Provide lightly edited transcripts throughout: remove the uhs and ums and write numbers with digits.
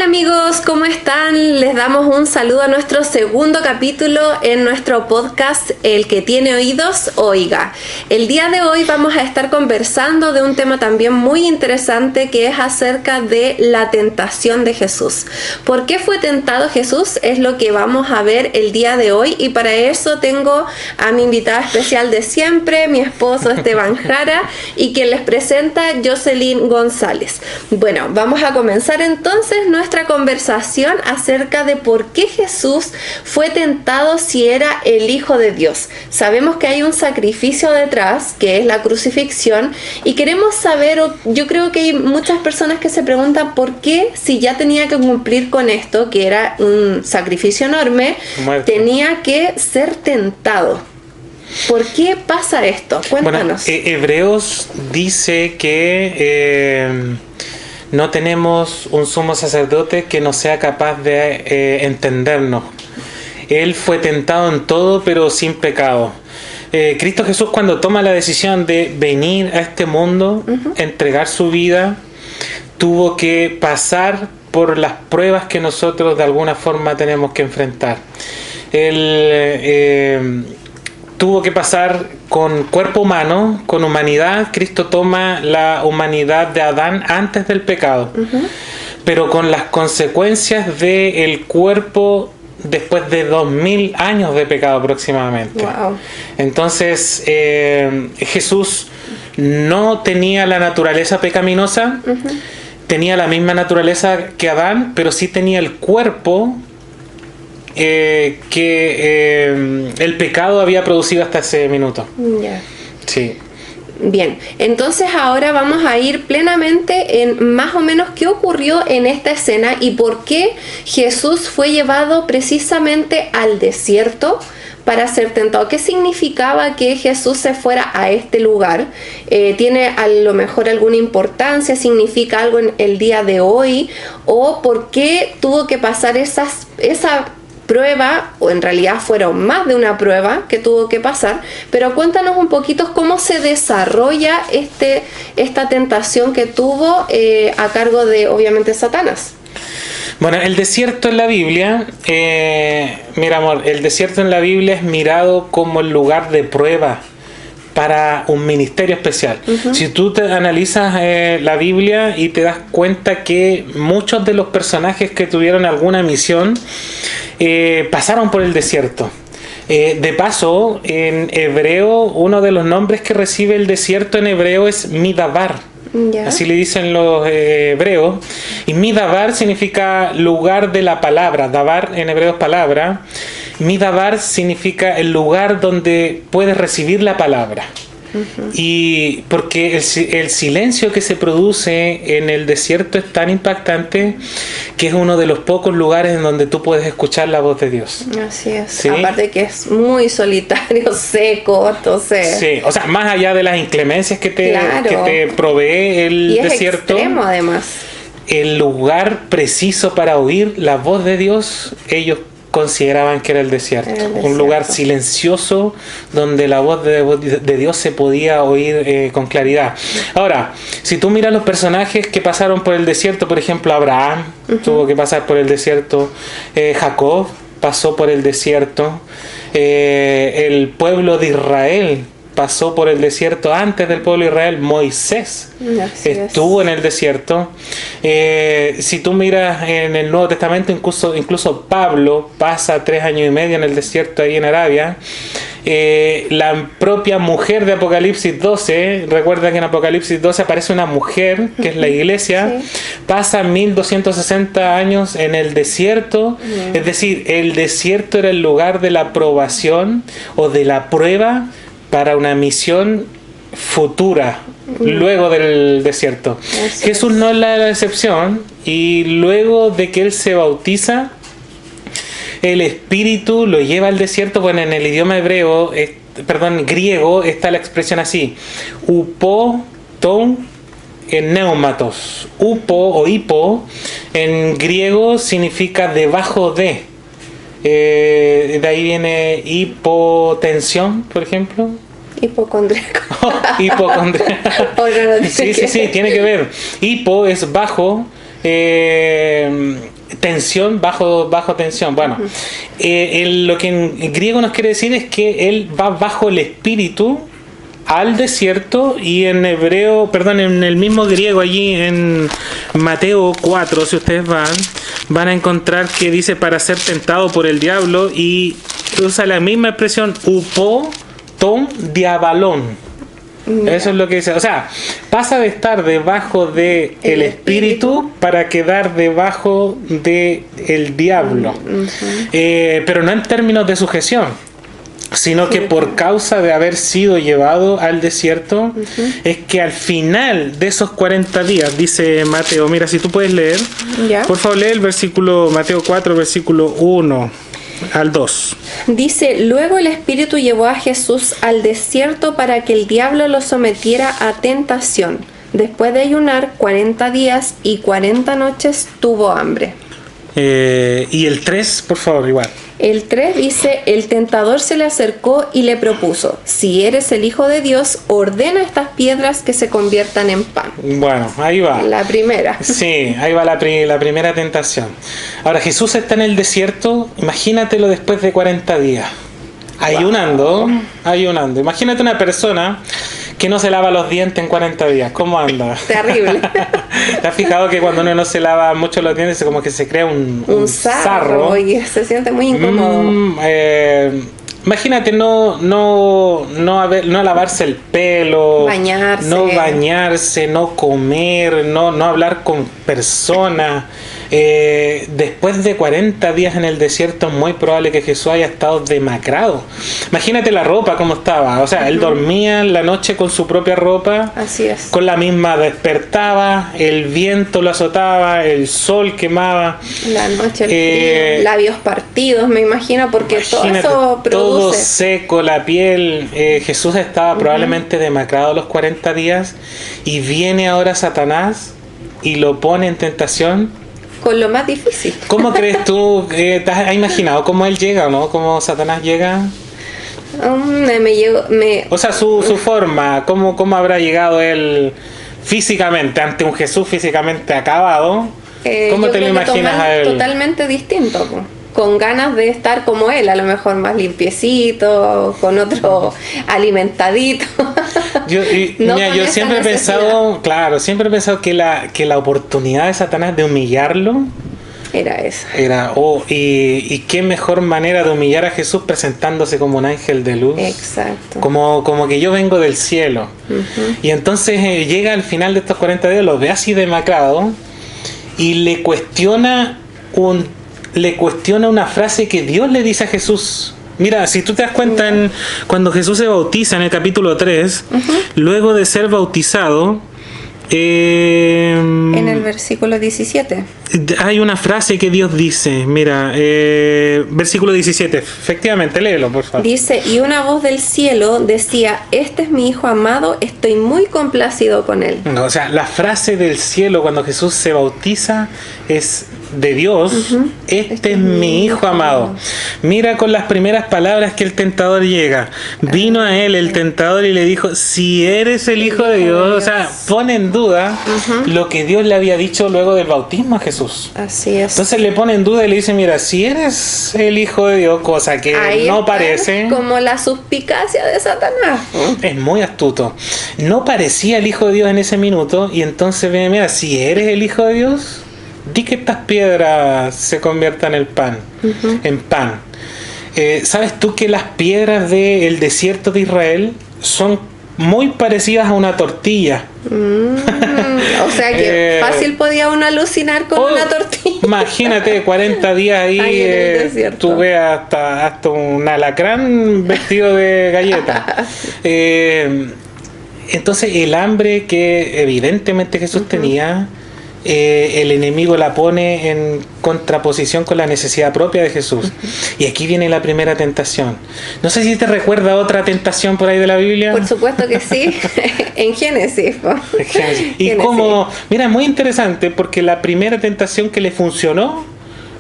amigos, ¿cómo están? Les damos un saludo a nuestro segundo capítulo en nuestro podcast El que tiene oídos, oiga. El día de hoy vamos a estar conversando de un tema también muy interesante que es acerca de la tentación de Jesús. ¿Por qué fue tentado Jesús? Es lo que vamos a ver el día de hoy y para eso tengo a mi invitada especial de siempre, mi esposo Esteban Jara y quien les presenta Jocelyn González. Bueno, vamos a comenzar entonces nuestra conversación acerca de por qué Jesús fue tentado si era el Hijo de Dios. Sabemos que hay un sacrificio detrás, que es la crucifixión, y queremos saber, yo creo que hay muchas personas que se preguntan por qué, si ya tenía que cumplir con esto, que era un sacrificio enorme, tenía que ser tentado. ¿Por qué pasa esto? Cuéntanos. Bueno, Hebreos dice que no tenemos un sumo sacerdote que no sea capaz de entendernos. Él fue tentado en todo, pero sin pecado. Cristo Jesús, cuando toma la decisión de venir a este mundo, entregar su vida, tuvo que pasar por las pruebas que nosotros de alguna forma tenemos que enfrentar. Él tuvo que pasar con cuerpo humano, con humanidad. Cristo toma la humanidad de Adán antes del pecado, pero con las consecuencias del cuerpo después de 2000 años de pecado aproximadamente. Wow. Entonces Jesús no tenía la naturaleza pecaminosa, tenía la misma naturaleza que Adán, pero sí tenía el cuerpo que el pecado había producido hasta ese minuto. Yeah. Sí. Bien, entonces ahora vamos a ir plenamente en más o menos qué ocurrió en esta escena y por qué Jesús fue llevado precisamente al desierto para ser tentado. ¿Qué significaba que Jesús se fuera a este lugar? ¿Tiene a lo mejor alguna importancia? ¿Significa algo en el día de hoy? ¿O por qué tuvo que pasar esa prueba, o en realidad fueron más de una prueba que tuvo que pasar? Pero cuéntanos un poquito cómo se desarrolla esta tentación que tuvo a cargo de, obviamente, Satanás. Bueno, el desierto en la Biblia, mira amor, el desierto en la Biblia es mirado como el lugar de prueba para un ministerio especial. Si tú te analizas la Biblia y te das cuenta que muchos de los personajes que tuvieron alguna misión pasaron por el desierto. De paso, en hebreo, uno de los nombres que recibe el desierto en hebreo es Midabar. Yeah. Así le dicen los hebreos. Y Midabar significa lugar de la palabra. Dabar en hebreo es palabra. Midabar significa el lugar donde puedes recibir la palabra. Y porque el silencio que se produce en el desierto es tan impactante que es uno de los pocos lugares en donde tú puedes escuchar la voz de Dios. Así es. ¿Sí? Aparte que es muy solitario, seco, entonces... Sí, o sea, más allá de las inclemencias que te provee el desierto. Es extremo, además. El lugar preciso para oír la voz de Dios, ellos consideraban que era el desierto. Un lugar silencioso donde la voz de Dios se podía oír con claridad. Ahora, si tú miras los personajes que pasaron por el desierto, por ejemplo, Abraham tuvo que pasar por el desierto, Jacob pasó por el desierto, el pueblo de Israel pasó por el desierto antes del pueblo de Israel. Moisés estuvo en el desierto. Si tú miras en el Nuevo Testamento, incluso Pablo pasa 3 años y medio en el desierto ahí en Arabia. La propia mujer de Apocalipsis 12, recuerda que en Apocalipsis 12 aparece una mujer, que es la iglesia, pasa 1260 años en el desierto. Es decir, el desierto era el lugar de la probación o de la prueba para una misión futura, luego del desierto. Jesús no es la excepción, y luego de que Él se bautiza, el Espíritu lo lleva al desierto. Bueno, en el idioma griego está la expresión así: upoton en neumatos. Upo o hipo en griego significa debajo de. De ahí viene hipotensión, por ejemplo. Hipocondríaco. Sí, tiene que ver. Hipo es bajo, tensión, bajo tensión. Bueno, lo que en griego nos quiere decir es que él va bajo el espíritu al desierto, y en hebreo, perdón, en el mismo griego allí en Mateo 4, si ustedes van a encontrar que dice para ser tentado por el diablo, y usa la misma expresión upo ton diabalón. Eso es lo que dice. O sea, pasa de estar debajo de el espíritu para quedar debajo de el diablo. Pero no en términos de sujeción, sino que por causa de haber sido llevado al desierto, es que al final de esos 40 días, dice Mateo, mira, si tú puedes leer, por favor lee el versículo, Mateo 4, versículo 1 al 2. Dice, luego el Espíritu llevó a Jesús al desierto para que el diablo lo sometiera a tentación. Después de ayunar 40 días y 40 noches tuvo hambre. Y el 3, por favor, igual. El 3 dice, el tentador se le acercó y le propuso, si eres el Hijo de Dios, ordena estas piedras que se conviertan en pan. Bueno, ahí va. La primera. Sí, ahí va la primera tentación. Ahora, Jesús está en el desierto, imagínatelo después de 40 días. Ayunando. Imagínate una persona que no se lava los dientes en 40 días. ¿Cómo anda? Terrible. ¿Te has fijado que cuando uno no se lava mucho los dientes, como que se crea un sarro? Y se siente muy incómodo. Imagínate no lavarse el pelo, no bañarse, no comer, no hablar con personas. Después de 40 días en el desierto, es muy probable que Jesús haya estado demacrado. Imagínate la ropa como estaba. O sea, él dormía en la noche con su propia ropa. Así es. Con la misma despertaba, el viento lo azotaba, el sol quemaba. La noche, el frío, labios partidos, me imagino, porque todo eso produce. Todo seco, la piel. Jesús estaba probablemente demacrado los 40 días, y viene ahora Satanás y lo pone en tentación. Con lo más difícil. ¿Cómo crees tú? ¿Te has imaginado cómo él llega o no? ¿Cómo Satanás llega? O sea, su forma. ¿Cómo habrá llegado él físicamente ante un Jesús físicamente acabado? ¿Cómo te lo imaginas a él? Totalmente distinto, con ganas de estar como él, a lo mejor más limpiecito, con otro alimentadito. Yo siempre he pensado, que la oportunidad de Satanás de humillarlo era esa. Y qué mejor manera de humillar a Jesús presentándose como un ángel de luz. Exacto. Como que yo vengo del cielo. Y entonces llega al final de estos 40 días, lo ve así demacrado, y le cuestiona una frase que Dios le dice a Jesús. Mira, si tú te das cuenta, cuando Jesús se bautiza en el capítulo 3, luego de ser bautizado, en el versículo 17 hay una frase que Dios dice. Mira, versículo 17, efectivamente, léelo, por favor. Dice, y una voz del cielo decía, este es mi hijo amado, estoy muy complacido con él. No, o sea, la frase del cielo cuando Jesús se bautiza es de Dios. Este es mi hijo amado. Mira con las primeras palabras que el tentador llega. Vino a él el tentador y le dijo, si eres el hijo de Dios. O sea, pone en duda lo que Dios le había dicho luego del bautismo a Jesús. Así es. Entonces le pone en duda y le dice, mira, si eres el hijo de Dios, cosa que ahí no parece. Como la suspicacia de Satanás. Es muy astuto. No parecía el hijo de Dios en ese minuto, y entonces viene, mira, si eres el hijo de Dios, di que estas piedras se conviertan en pan. ¿Sabes tú que las piedras del desierto de Israel son muy parecidas a una tortilla? O sea que fácil podía uno alucinar con una tortilla. Imagínate 40 días ahí, tú ves hasta un alacrán vestido de galleta. Entonces el hambre que evidentemente Jesús tenía, el enemigo la pone en contraposición con la necesidad propia de Jesús. Y aquí viene la primera tentación. No sé si te recuerda otra tentación por ahí de la Biblia. Por supuesto que sí. En Génesis. Y como, mira, es muy interesante porque la primera tentación que le funcionó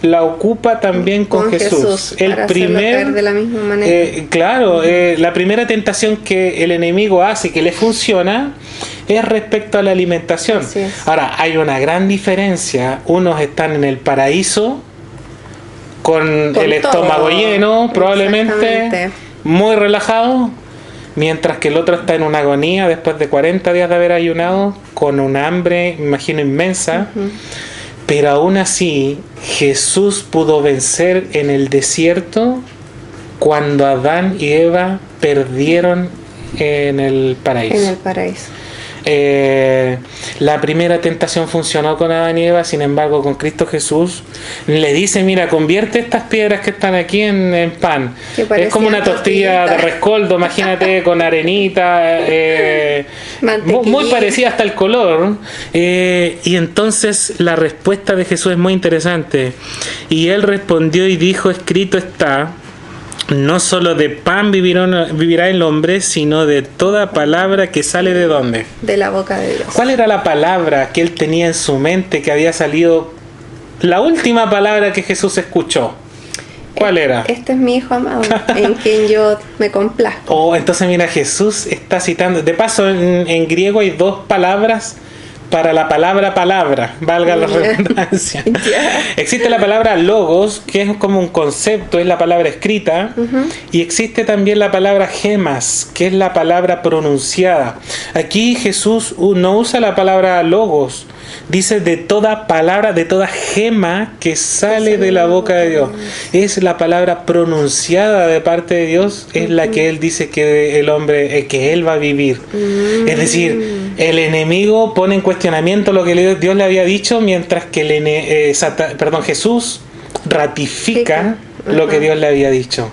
la ocupa también con Jesús. El primer, de la misma manera. La primera tentación que el enemigo hace, que le funciona, es respecto a la alimentación. Ahora, hay una gran diferencia. Unos están en el paraíso con el estómago lleno, probablemente muy relajado, mientras que el otro está en una agonía después de 40 días de haber ayunado, con un hambre, me imagino, inmensa. Pero aún así, Jesús pudo vencer en el desierto cuando Adán y Eva perdieron en el paraíso. En el paraíso. La primera tentación funcionó con Adán y Eva, sin embargo con Cristo Jesús le dice: mira, convierte estas piedras que están aquí en pan. Es como una tortilla de rescoldo, imagínate, con arenita, muy parecida hasta el color. Y entonces la respuesta de Jesús es muy interesante. Y él respondió y dijo: escrito está, no solo de pan vivirá el hombre, sino de toda palabra que sale ¿de dónde? De la boca de Dios. ¿Cuál era la palabra que él tenía en su mente, que había salido, la última palabra que Jesús escuchó? ¿Cuál era? Este es mi hijo amado, en quien yo me complazco. Entonces mira, Jesús está citando. De paso, en griego hay dos palabras para la palabra, valga la redundancia. Existe la palabra logos, que es como un concepto, es la palabra escrita, y existe también la palabra gemas, que es la palabra pronunciada. Aquí Jesús no usa la palabra logos, dice de toda palabra, de toda gema que sale de la boca de Dios. Es la palabra pronunciada de parte de Dios, es la que él dice que el hombre, que él va a vivir. Es decir, el enemigo pone en cuestionamiento lo que Dios le había dicho, mientras que Jesús ratifica lo que Dios le había dicho.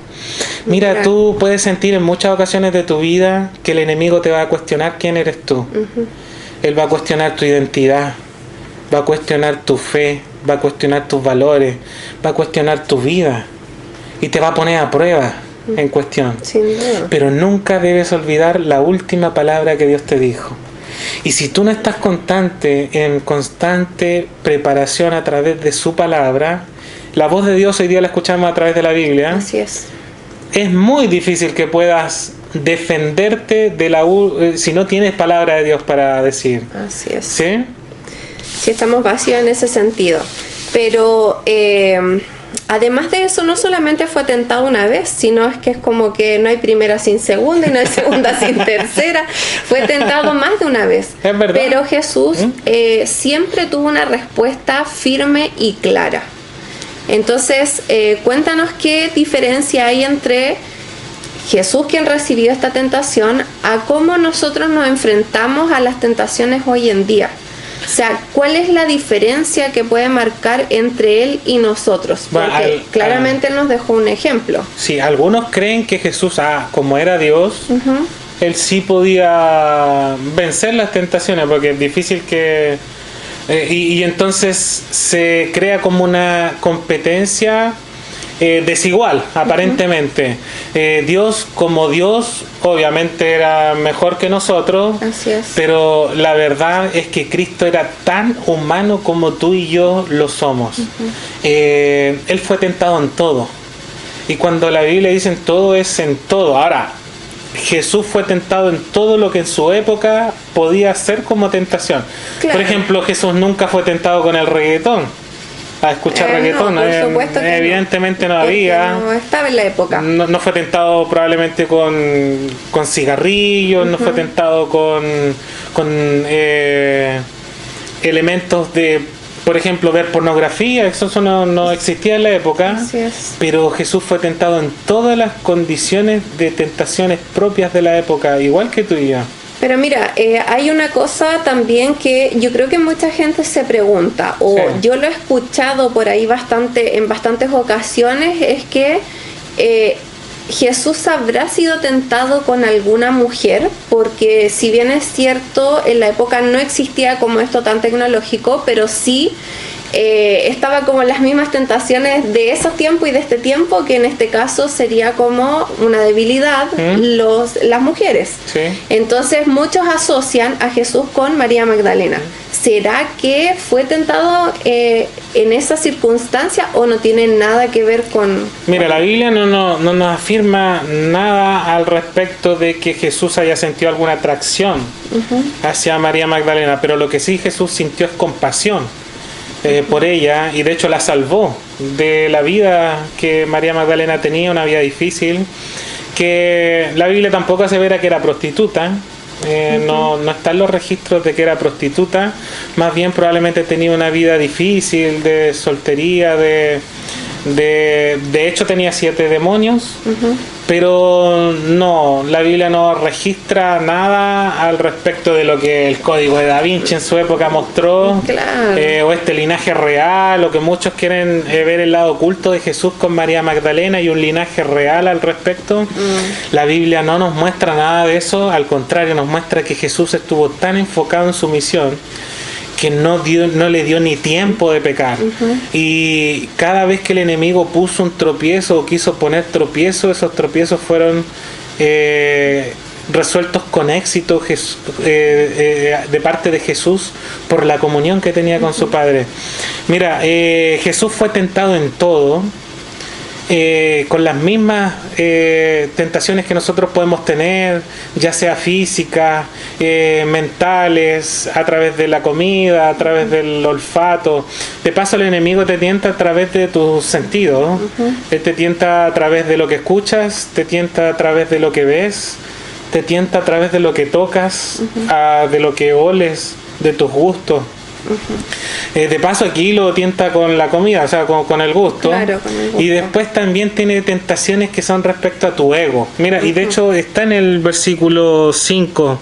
Mira, tú puedes sentir en muchas ocasiones de tu vida que el enemigo te va a cuestionar quién eres tú. Él va a cuestionar tu identidad, va a cuestionar tu fe, va a cuestionar tus valores, va a cuestionar tu vida y te va a poner a prueba en cuestión. Sin duda. Pero nunca debes olvidar la última palabra que Dios te dijo. Y si tú no estás en constante preparación a través de su palabra, la voz de Dios hoy día la escuchamos a través de la Biblia. Así es. Es muy difícil que puedas defenderte de si no tienes palabra de Dios para decir. Así es. ¿Sí? Sí, estamos vacíos en ese sentido. Pero además de eso, no solamente fue tentado una vez, sino es que es como que no hay primera sin segunda y no hay segunda sin tercera. Fue tentado más de una vez. Es verdad. Pero Jesús siempre tuvo una respuesta firme y clara. Entonces, cuéntanos qué diferencia hay entre Jesús, quien recibió esta tentación, a cómo nosotros nos enfrentamos a las tentaciones hoy en día. O sea, ¿cuál es la diferencia que puede marcar entre él y nosotros? Porque claramente él nos dejó un ejemplo. Sí, algunos creen que Jesús, como era Dios, él sí podía vencer las tentaciones, porque es difícil que... y entonces se crea como una competencia desigual, aparentemente. Dios, como Dios, obviamente era mejor que nosotros. Así es. Pero la verdad es que Cristo era tan humano como tú y yo lo somos. Él fue tentado en todo. Y cuando la Biblia dice en todo, es en todo. Ahora, Jesús fue tentado en todo lo que en su época podía ser como tentación. Claro. Por ejemplo, Jesús nunca fue tentado con el reggaetón. A escuchar reggaetón, evidentemente no había. No estaba en la época. No fue tentado probablemente con cigarrillos, no fue tentado con elementos de, por ejemplo, ver pornografía. Eso no existía en la época. Así es. Pero Jesús fue tentado en todas las condiciones de tentaciones propias de la época, igual que tú y yo. Pero mira, hay una cosa también que yo creo que mucha gente se pregunta, o yo lo he escuchado por ahí en bastantes ocasiones, es que Jesús habrá sido tentado con alguna mujer, porque si bien es cierto, en la época no existía como esto tan tecnológico, pero sí estaba como en las mismas tentaciones de esos tiempos y de este tiempo, que en este caso sería como una debilidad las mujeres. Sí. Entonces muchos asocian a Jesús con María Magdalena. ¿Será que fue tentado en esa circunstancia o no tiene nada que ver con...? Mira, la Biblia no nos afirma nada al respecto de que Jesús haya sentido alguna atracción hacia María Magdalena, pero lo que sí Jesús sintió es compasión por ella, y de hecho la salvó de la vida que María Magdalena tenía, una vida difícil, que la Biblia tampoco asevera que era prostituta. No están los registros de que era prostituta, más bien probablemente tenía una vida difícil de soltería, de hecho tenía 7 demonios, pero no, la Biblia no registra nada al respecto de lo que el Código de Da Vinci en su época mostró, o este linaje real, o que muchos quieren ver el lado oculto de Jesús con María Magdalena y un linaje real al respecto. La Biblia no nos muestra nada de eso, al contrario, nos muestra que Jesús estuvo tan enfocado en su misión que no le dio ni tiempo de pecar. Y cada vez que el enemigo puso un tropiezo o quiso poner tropiezo, esos tropiezos fueron resueltos con éxito de parte de Jesús por la comunión que tenía con su Padre. Mira, Jesús fue tentado en todo, con las mismas tentaciones que nosotros podemos tener, ya sea físicas, mentales, a través de la comida, a través del olfato. De paso, el enemigo te tienta a través de tus sentidos. Él te tienta a través de lo que escuchas, te tienta a través de lo que ves, te tienta a través de lo que tocas, de lo que oles, de tus gustos. De paso, aquí lo tienta con la comida, o sea, con el gusto. Claro, con el gusto. Y después también tiene tentaciones que son respecto a tu ego. Mira, y de hecho está en el versículo 5.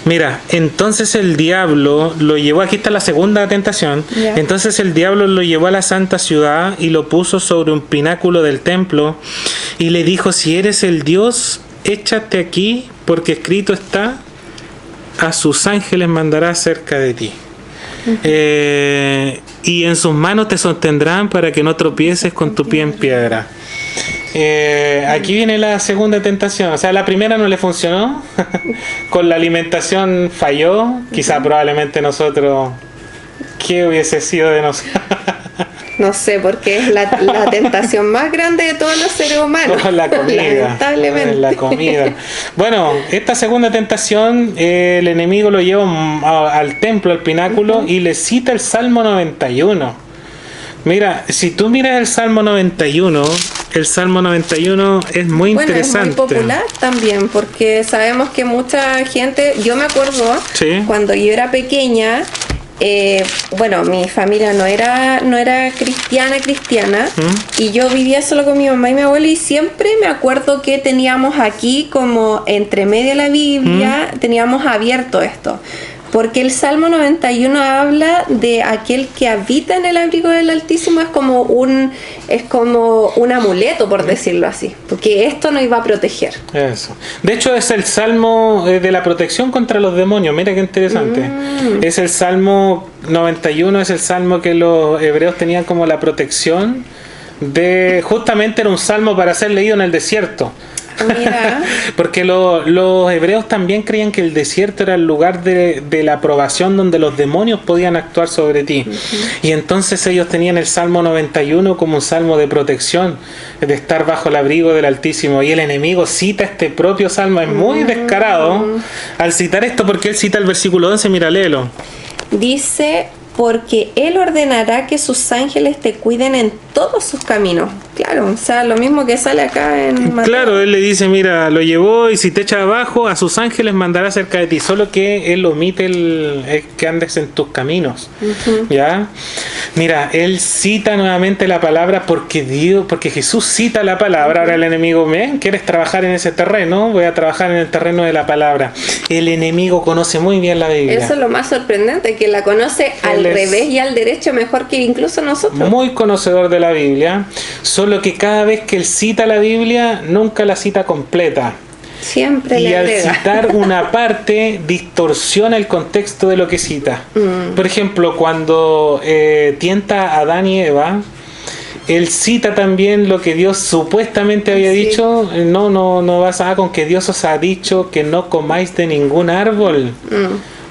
Mira, entonces el diablo lo llevó, aquí está la segunda tentación. Entonces el diablo lo llevó a la santa ciudad y lo puso sobre un pináculo del templo y le dijo: si eres el Dios, échate aquí, porque escrito está: a sus ángeles mandará cerca de ti. Y en sus manos te sostendrán para que no tropieces con tu pie en piedra. Aquí viene la segunda tentación. O sea, la primera no le funcionó. Con la alimentación falló. Quizá probablemente nosotros, ¿qué hubiese sido de nosotros? No sé, porque es la tentación más grande de todos los seres humanos. La comida. Lamentablemente. La comida. Bueno, esta segunda tentación, el enemigo lo lleva al templo, al pináculo, y le cita el Salmo 91. Mira, si tú miras el Salmo 91 es muy interesante. Es muy popular también, porque sabemos que mucha gente, yo me acuerdo, cuando yo era pequeña, mi familia no era cristiana, y yo vivía solo con mi mamá y mi abuelo, y siempre me acuerdo que teníamos aquí como entre medio de la Biblia, teníamos abierto esto, porque el Salmo 91 habla de aquel que habita en el abrigo del Altísimo. Es como un amuleto, por decirlo así, porque esto nos iba a proteger. Eso. De hecho, es el Salmo de la protección contra los demonios. Mira qué interesante. Es el Salmo 91, es el Salmo que los hebreos tenían como la protección justamente era un salmo para ser leído en el desierto. Mira. Porque los hebreos también creían que el desierto era el lugar de la aprobación donde los demonios podían actuar sobre ti. Y entonces ellos tenían el Salmo 91 como un salmo de protección, de estar bajo el abrigo del Altísimo. Y el enemigo cita este propio salmo, es muy descarado al citar esto, porque él cita el versículo 11, mira, léelo. Dice: porque Él ordenará que sus ángeles te cuiden en todos sus caminos. Claro, o sea, lo mismo que sale acá en Mateo. Claro, Él le dice, mira, lo llevó y si te echa abajo, a sus ángeles mandará cerca de ti. Solo que Él omite que andes en tus caminos. ¿Ya? Mira, Él cita nuevamente la palabra porque Jesús cita la palabra. Ahora el enemigo, ¿quieres trabajar en ese terreno? Voy a trabajar en el terreno de la palabra. El enemigo conoce muy bien la Biblia. Eso es lo más sorprendente, que la conoce al revés y al derecho mejor que incluso nosotros. Muy conocedor de la Biblia, solo que cada vez que él cita la Biblia, nunca la cita completa. Siempre y le al agrega. citar una parte distorsiona el contexto de lo que cita. Por ejemplo, cuando tienta a Adán y Eva, él cita también lo que Dios supuestamente había dicho. No basada con que Dios os ha dicho que no comáis de ningún árbol.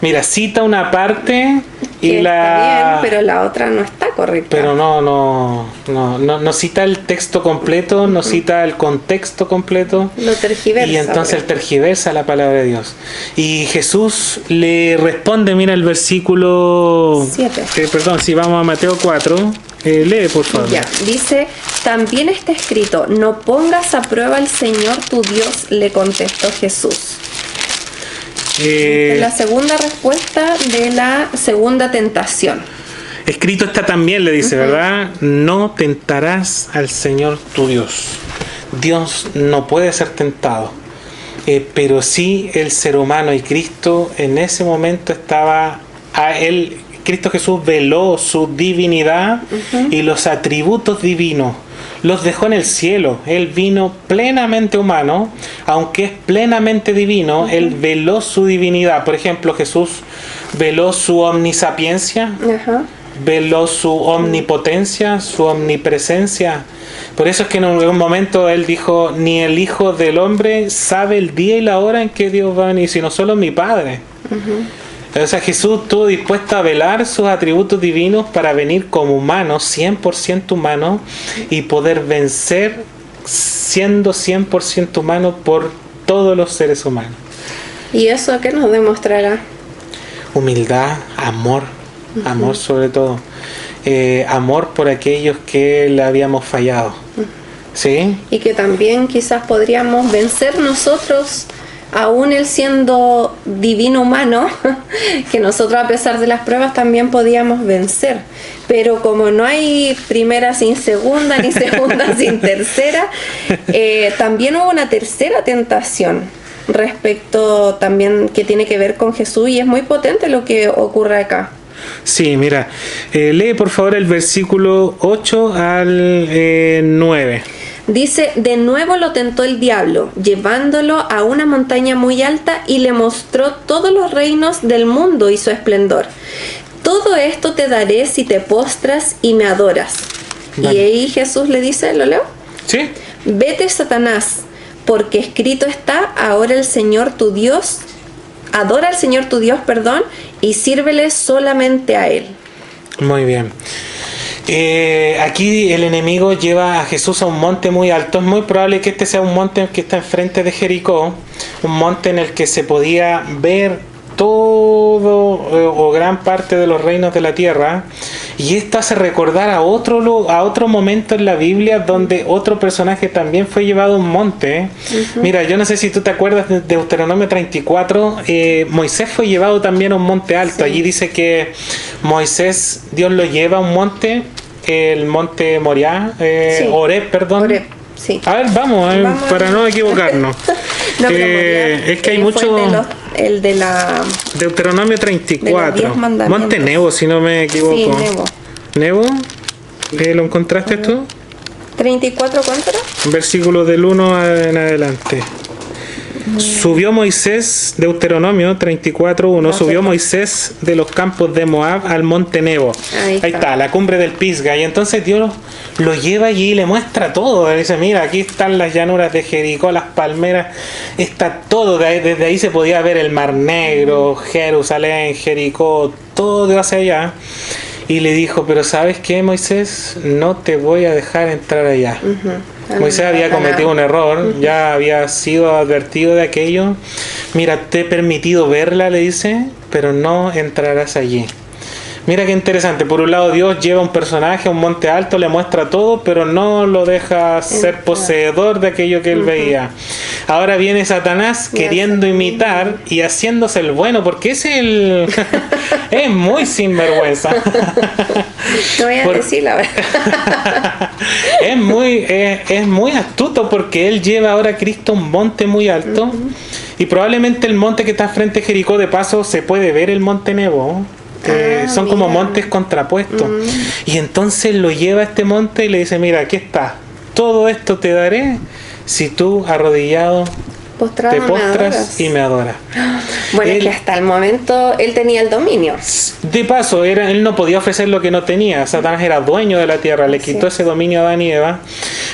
Mira, cita una parte y que la... está bien, pero la otra no está correcta. Pero no cita el texto completo, no cita el contexto completo. Lo tergiversa. Y entonces él tergiversa la palabra de Dios. Y Jesús le responde, mira el versículo 7. Perdón, si vamos a Mateo 4, lee por favor. Ya, dice, también está escrito, no pongas a prueba al Señor tu Dios, le contestó Jesús. La segunda respuesta de la segunda tentación. Escrito está también, le dice, ¿verdad? No tentarás al Señor tu Dios. Dios no puede ser tentado. Pero sí el ser humano, y Cristo en ese momento estaba a él. Cristo Jesús veló su divinidad y los atributos divinos. Los dejó en el cielo. Él vino plenamente humano, aunque es plenamente divino. Él veló su divinidad. Por ejemplo, Jesús veló su omnisapiencia, veló su omnipotencia, su omnipresencia. Por eso es que en un momento él dijo, ni el Hijo del Hombre sabe el día y la hora en que Dios va a venir, sino solo mi Padre. O sea, Jesús estuvo dispuesto a velar sus atributos divinos para venir como humano, 100% humano, y poder vencer siendo 100% humano por todos los seres humanos. ¿Y eso qué nos demostrará? Humildad, amor, amor sobre todo. Amor por aquellos que le habíamos fallado. ¿Sí? Y que también quizás podríamos vencer nosotros, aún él siendo divino humano, que nosotros a pesar de las pruebas también podíamos vencer. Pero como no hay primera sin segunda, ni segunda sin tercera, también hubo una tercera tentación respecto también que tiene que ver con Jesús, y es muy potente lo que ocurre acá. Sí, mira, lee por favor el versículo 8 al 9. Dice, de nuevo lo tentó el diablo, llevándolo a una montaña muy alta y le mostró todos los reinos del mundo y su esplendor. Todo esto te daré si te postras y me adoras. Vale. Y ahí Jesús le dice, ¿lo leo? Sí. Vete, Satanás, porque escrito está, ahora el Señor tu Dios, adora al Señor tu Dios, y sírvele solamente a Él. Muy bien. Aquí el enemigo lleva a Jesús a un monte muy alto. Es muy probable que este sea un monte que está enfrente de Jericó, un monte en el que se podía ver todo o gran parte de los reinos de la tierra, y esto hace recordar a otro momento en la Biblia donde otro personaje también fue llevado a un monte. Mira, yo no sé si tú te acuerdas de Deuteronomio 34, Moisés fue llevado también a un monte alto. Sí. Allí dice que Moisés, Dios lo lleva a un monte, el monte Moriah, sí. Oreb, perdón. Oreb. Sí. A ver, vamos para no equivocarnos. No, es que hay mucho... El de la... Deuteronomio 34. Monte Nebo, si no me equivoco. Sí, Nebo. ¿Nebo? ¿Lo encontraste tú? 34, ¿cuánto era? Versículo del 1 en adelante. Subió Moisés, Deuteronomio 34:1, subió Moisés de los campos de Moab al monte Nebo. Ahí está, la cumbre del Pisga. Y entonces Dios lo lleva allí y le muestra todo. Le dice, mira, aquí están las llanuras de Jericó, las palmeras, está todo. Desde ahí se podía ver el Mar Negro, Jerusalén, Jericó, todo hacia allá. Y le dijo, pero ¿sabes qué, Moisés? No te voy a dejar entrar allá. Moisés había cometido un error, ya había sido advertido de aquello. Mira, te he permitido verla, le dice, pero no entrarás allí. Mira qué interesante. Por un lado, Dios lleva a un personaje a un monte alto, le muestra todo, pero no lo deja ser poseedor de aquello que él veía. Ahora viene Satanás queriendo imitar y haciéndose el bueno, porque es es muy sinvergüenza. No voy a decir la verdad. es muy astuto, porque él lleva ahora a Cristo a un monte muy alto, y probablemente el monte que está frente a Jericó, de paso, se puede ver el monte Nebo. Son como montes contrapuestos. Y entonces lo lleva a este monte y le dice, mira, aquí está, todo esto te daré si tú arrodillado Postrado te me postras adoras. y me adoras. Bueno, es que hasta el momento él tenía el dominio. De paso, él no podía ofrecer lo que no tenía. Satanás era dueño de la tierra, le quitó ese dominio a Adán y Eva.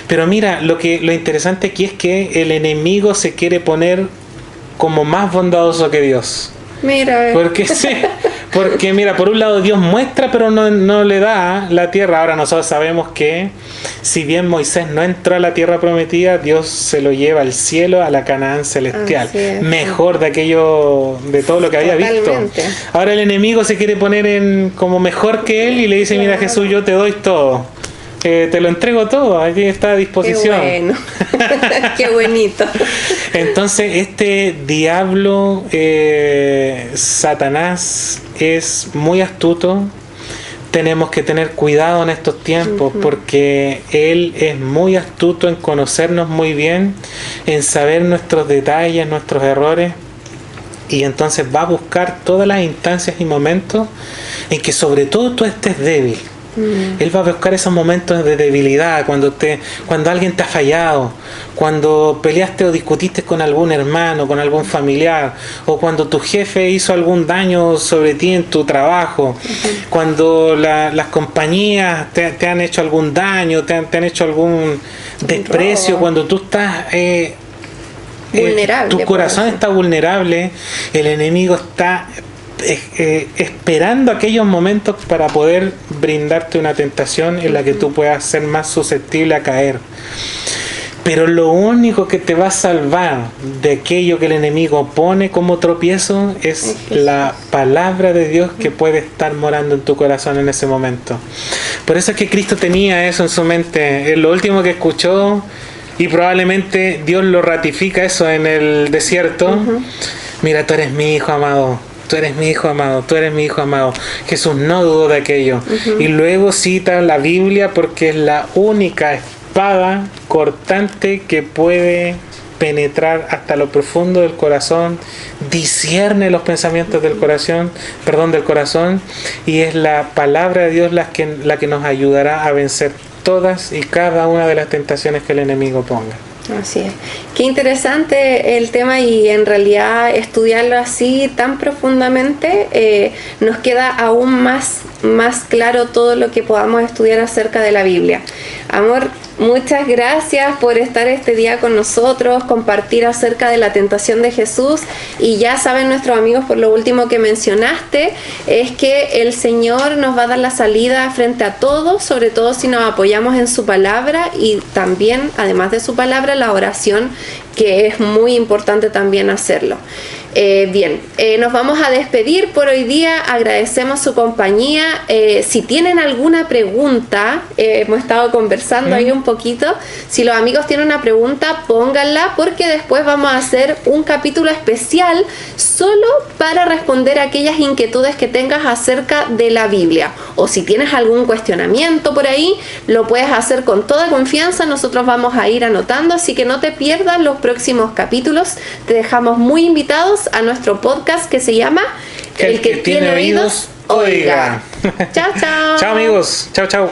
Pero mira, lo interesante aquí es que el enemigo se quiere poner como más bondadoso que Dios. Mira, porque mira, por un lado Dios muestra, pero no le da la tierra. Ahora nosotros sabemos que si bien Moisés no entró a la tierra prometida, Dios se lo lleva al cielo, a la Canaán celestial, mejor de todo lo que había visto. Ahora el enemigo se quiere poner como mejor que él y le dice, mira Jesús, yo te doy todo. Te lo entrego todo, aquí está a disposición. Qué bueno. Qué bonito. Entonces este diablo, Satanás, es muy astuto. Tenemos que tener cuidado en estos tiempos porque él es muy astuto en conocernos muy bien, en saber nuestros detalles, nuestros errores. Y entonces va a buscar todas las instancias y momentos en que sobre todo tú estés débil. Él va a buscar esos momentos de debilidad, cuando alguien te ha fallado, cuando peleaste o discutiste con algún hermano, con algún familiar, o cuando tu jefe hizo algún daño sobre ti en tu trabajo, cuando las compañías te han hecho algún daño, te han hecho algún desprecio, cuando tú estás... vulnerable, tu corazón está vulnerable, el enemigo está esperando aquellos momentos para poder brindarte una tentación en la que tú puedas ser más susceptible a caer. Pero lo único que te va a salvar de aquello que el enemigo pone como tropiezo es la palabra de Dios que puede estar morando en tu corazón en ese momento. Por eso es que Cristo tenía eso en su mente. Es lo último que escuchó y probablemente Dios lo ratifica eso en el desierto. Mira, tú eres mi hijo amado. Tú eres mi hijo amado, tú eres mi hijo amado. Jesús no dudó de aquello. Y luego cita la Biblia porque es la única espada cortante que puede penetrar hasta lo profundo del corazón, discierne los pensamientos del corazón, y es la palabra de Dios la que nos ayudará a vencer todas y cada una de las tentaciones que el enemigo ponga. Así es. Qué interesante el tema y en realidad estudiarlo así tan profundamente nos queda aún más claro todo lo que podamos estudiar acerca de la Biblia. Amor, muchas gracias por estar este día con nosotros, compartir acerca de la tentación de Jesús. Y ya saben nuestros amigos, por lo último que mencionaste, es que el Señor nos va a dar la salida frente a todos, sobre todo si nos apoyamos en su palabra y también, además de su palabra, la oración, que es muy importante también hacerlo. Nos vamos a despedir por hoy día, agradecemos su compañía. Si tienen alguna pregunta, hemos estado conversando ahí un poquito, si los amigos tienen una pregunta, pónganla, porque después vamos a hacer un capítulo especial solo para responder aquellas inquietudes que tengas acerca de la Biblia, o si tienes algún cuestionamiento por ahí, lo puedes hacer con toda confianza, nosotros vamos a ir anotando, así que no te pierdas los próximos capítulos. Te dejamos muy invitados a nuestro podcast que se llama El que tiene oídos, oiga. Chao, chao. Chao amigos, chao.